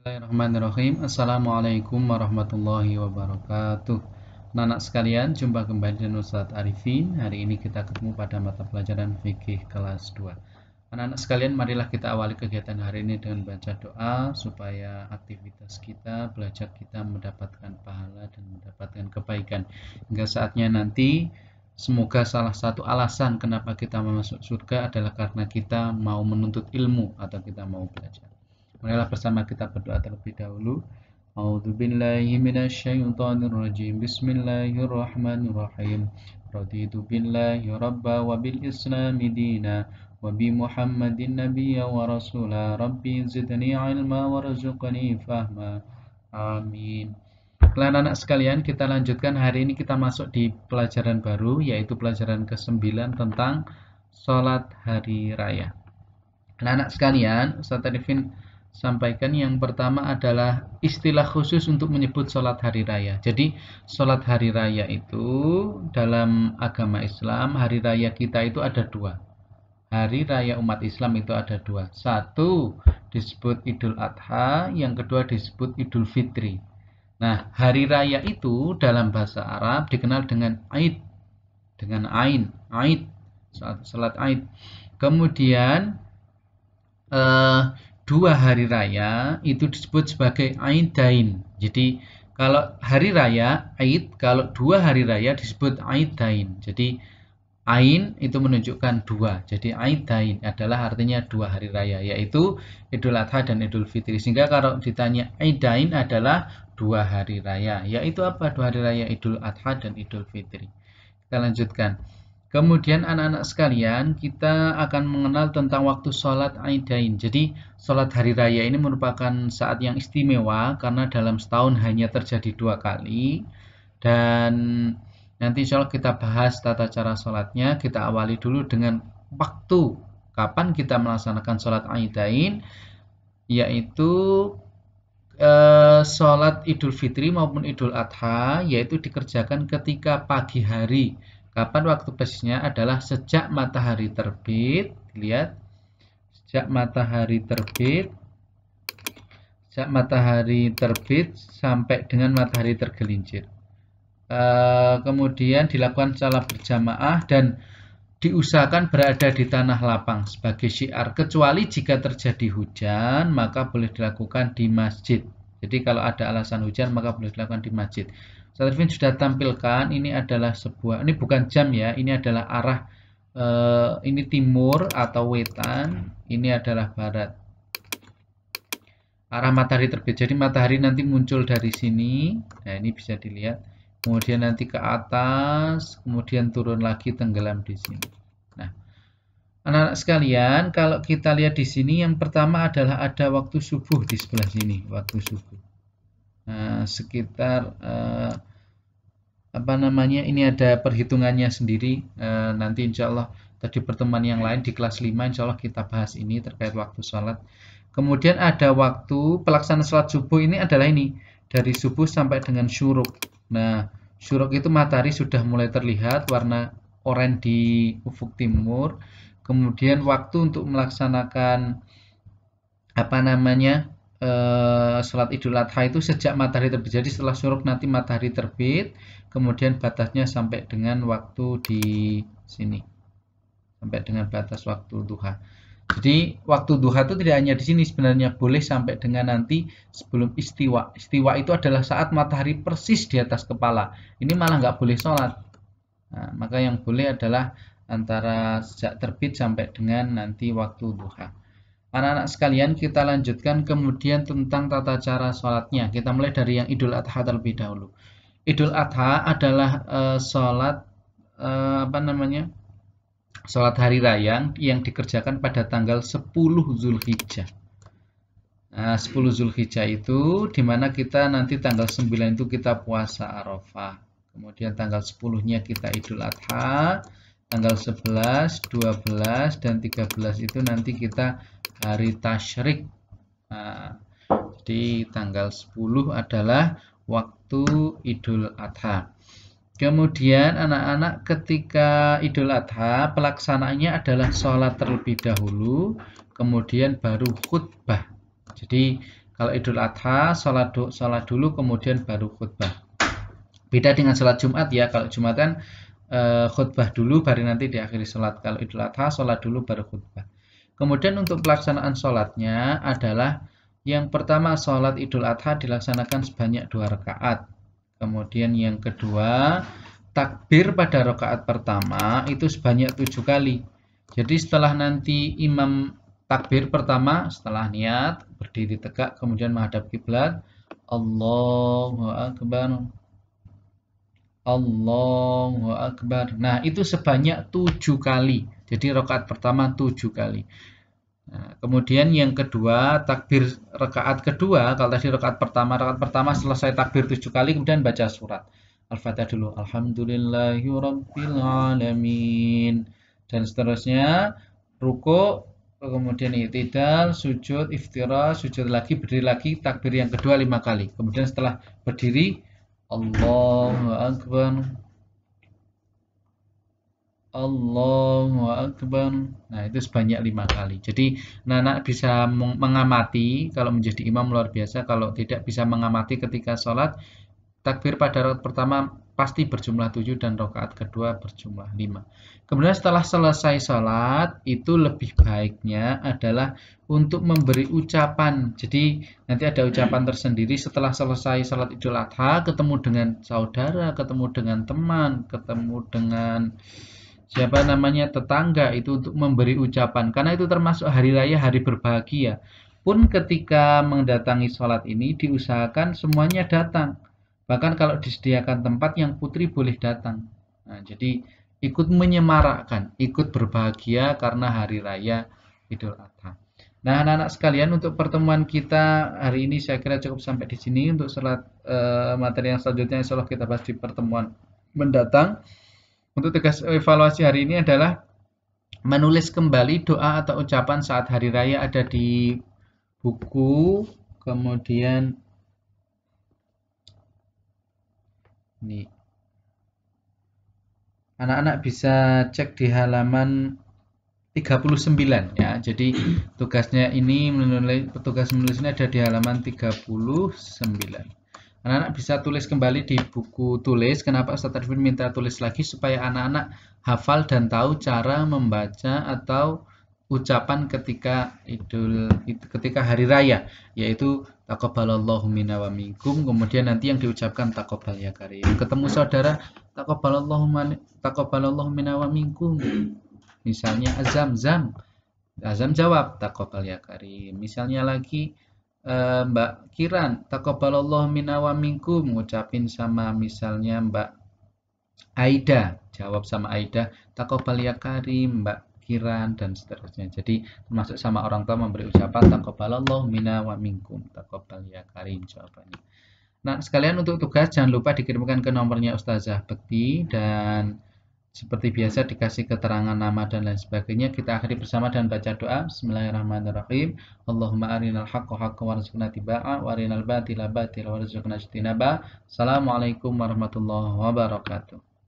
Bismillahirrahmanirrahim. Assalamualaikum warahmatullahi wabarakatuh. Anak-anak sekalian, jumpa kembali dengan Ustadz Arifin. Hari ini kita ketemu pada mata pelajaran fikih kelas 2. Anak-anak sekalian, marilah kita awali kegiatan hari ini dengan baca doa supaya aktivitas kita, belajar kita mendapatkan pahala dan mendapatkan kebaikan. Hingga saatnya nanti, semoga salah satu alasan kenapa kita masuk surga adalah karena kita mau menuntut ilmu atau kita mau belajar. Marilah bersama kita berdoa terlebih dahulu. A'udzubillahi minasyaitonirrajim. Bismillahirrahmanirrahim. Raditu billahi rabba wa bil islami dina wa bi Muhammadin nabiyya wa rasula. Rabbi zidni ilma warzuqni fahma. Amin. Baiklah anak-anak sekalian, kita lanjutkan. Hari ini kita masuk di pelajaran baru, yaitu pelajaran ke-9 tentang sholat hari raya. Anak-anak sekalian, Ustadz Arifin sampaikan yang pertama adalah istilah khusus untuk menyebut sholat hari raya. Jadi sholat hari raya itu dalam agama Islam, hari raya kita itu ada dua. Hari raya umat Islam itu ada dua. Satu disebut Idul Adha, yang kedua disebut Idul Fitri. Nah, hari raya itu dalam bahasa Arab dikenal dengan Aid, dengan Ain, Aid, sholat Aid. Kemudian dua hari raya itu disebut sebagai Aidain. Jadi kalau hari raya Aid, kalau dua hari raya disebut Aidain. Jadi Ain itu menunjukkan dua. Jadi Aidain adalah artinya dua hari raya, yaitu Idul Adha dan Idul Fitri. Sehingga kalau ditanya Aidain adalah dua hari raya, yaitu apa? Dua hari raya Idul Adha dan Idul Fitri. Kita lanjutkan. Kemudian anak-anak sekalian, kita akan mengenal tentang waktu sholat Aidain. Jadi sholat hari raya ini merupakan saat yang istimewa karena dalam setahun hanya terjadi dua kali. Dan nanti insya Allah kita bahas tata cara sholatnya. Kita awali dulu dengan waktu kapan kita melaksanakan sholat Aidain, yaitu sholat Idul Fitri maupun Idul Adha, yaitu dikerjakan ketika pagi hari. Kapan waktu persisnya adalah sejak matahari terbit. Lihat, sejak matahari terbit sampai dengan matahari tergelincir. Kemudian dilakukan secara berjamaah dan diusahakan berada di tanah lapang sebagai syiar. Kecuali jika terjadi hujan, maka boleh dilakukan di masjid. Jadi kalau ada alasan hujan, maka boleh dilakukan di masjid. Ustadz Arifin sudah tampilkan, ini adalah sebuah, ini bukan jam ya, ini adalah arah, ini timur atau wetan, ini adalah barat. Arah matahari terbit, jadi matahari nanti muncul dari sini, nah ini bisa dilihat, kemudian nanti ke atas, kemudian turun lagi tenggelam di sini. Nah, anak-anak sekalian, kalau kita lihat di sini, yang pertama adalah ada waktu subuh di sebelah sini, waktu subuh. Nah, sekitar ini ada perhitungannya sendiri. Nanti insya Allah di pertemuan yang lain di kelas 5 insya Allah kita bahas ini terkait waktu sholat. Kemudian ada waktu pelaksanaan sholat subuh, ini adalah ini dari subuh sampai dengan syuruk. Nah, syuruk itu matahari sudah mulai terlihat warna oranye di ufuk timur. Kemudian waktu untuk melaksanakan sholat Idul Adha itu sejak matahari terbit. Jadi setelah syuruk nanti matahari terbit, kemudian batasnya sampai dengan waktu di sini, sampai dengan batas waktu duha. Jadi waktu duha itu tidak hanya di sini, sebenarnya boleh sampai dengan nanti sebelum istiwa. Istiwa itu adalah saat matahari persis di atas kepala. Ini malah nggak boleh sholat. Nah, maka yang boleh adalah antara sejak terbit sampai dengan nanti waktu duha. Anak-anak sekalian, kita lanjutkan kemudian tentang tata cara sholatnya. Kita mulai dari yang Idul Adha terlebih dahulu. Idul Adha adalah sholat sholat hari raya yang dikerjakan pada tanggal 10 Zulhijjah. Nah, 10 Zulhijjah itu dimana kita nanti tanggal 9 itu kita puasa Arafah. Kemudian tanggal 10-nya kita Idul Adha. Tanggal 11, 12, dan 13 itu nanti kita hari tasyrik. Nah, jadi tanggal 10 adalah waktu Idul Adha. Kemudian anak-anak ketika Idul Adha pelaksanaannya adalah sholat terlebih dahulu, kemudian baru khutbah. Jadi Kalau Idul Adha sholat dulu kemudian baru khutbah. Beda dengan sholat Jumat ya. Kalau Jumatan khutbah dulu baru nanti diakhiri sholat. Kalau Idul Adha sholat dulu baru khutbah. Kemudian untuk pelaksanaan sholatnya adalah yang pertama sholat Idul Adha dilaksanakan sebanyak 2 rakaat. Kemudian yang kedua takbir pada rakaat pertama itu sebanyak 7 kali. Jadi setelah nanti imam takbir pertama, setelah niat berdiri tegak kemudian menghadap kiblat, Allahu Akbar, Allahu Akbar. Nah, itu sebanyak 7 kali. Jadi rakaat pertama 7 kali. Nah, kemudian yang kedua, takbir rakaat kedua, kalau tadi rakaat pertama selesai takbir 7 kali, kemudian baca surat. Al-Fatihah dulu. Alhamdulillahirabbil alamin. Dan seterusnya, ruku, kemudian i'tidal, sujud, iftirash, sujud lagi, berdiri lagi, takbir yang kedua 5 kali. Kemudian setelah berdiri, Allahu Akbar, Allahu Akbar. Nah, itu sebanyak 5 kali. Jadi, anak-anak bisa mengamati, kalau menjadi imam luar biasa, kalau tidak bisa mengamati ketika sholat, takbir pada rakaat pertama pasti berjumlah 7 dan rakaat kedua berjumlah 5. Kemudian setelah selesai sholat, itu lebih baiknya adalah untuk memberi ucapan. Jadi, nanti ada ucapan tersendiri setelah selesai sholat Idul Adha, ketemu dengan saudara, ketemu dengan teman, ketemu dengan siapa namanya tetangga, itu untuk memberi ucapan karena itu termasuk hari raya, hari berbahagia. Pun ketika mendatangi sholat ini diusahakan semuanya datang, bahkan kalau disediakan tempat yang putri boleh datang. Nah, jadi ikut menyemarakkan, ikut berbahagia karena hari raya Idul Adha. Nah, anak-anak sekalian, untuk pertemuan kita hari ini saya kira cukup sampai di sini. Untuk materi yang selanjutnya insya Allah kita bahas di pertemuan mendatang. Untuk tugas evaluasi hari ini adalah menulis kembali doa atau ucapan saat hari raya ada di buku. Kemudian ini anak-anak bisa cek di halaman 39 ya. Jadi tugasnya ini tugas menulis ini ada di halaman 39. Anak-anak bisa tulis kembali di buku tulis. Kenapa Ustaz Arifin minta tulis lagi? Supaya anak-anak hafal dan tahu cara membaca atau ucapan ketika hari raya, yaitu taqabbalallahu minna wa minkum, kemudian nanti yang diucapkan taqabbal ya karim. Ketemu saudara, taqabbalallahu minna wa minkum. Misalnya Azam jawab taqabbal ya karim. Misalnya lagi Mbak Kiran, taqabbalallahu minna wa minkum, ngucapin sama misalnya Mbak Aida, jawab sama Aida, taqabbal ya karim Mbak Kiran, dan seterusnya. Jadi termasuk sama orang tua memberi ucapan taqabbalallahu minna wa minkum, taqabbal ya karim jawabannya. Nah, sekalian untuk tugas jangan lupa dikirimkan ke nomornya Ustazah Bekti, dan seperti biasa dikasih keterangan nama dan lain sebagainya. Kita akhiri bersama dan baca doa. Bismillahirrahmanirrahim. Allahumma arinal haqqa haqqa warzuqna tibaa wa arinal batila batila warzuqna ijtinaba. Assalamualaikum warahmatullahi wabarakatuh.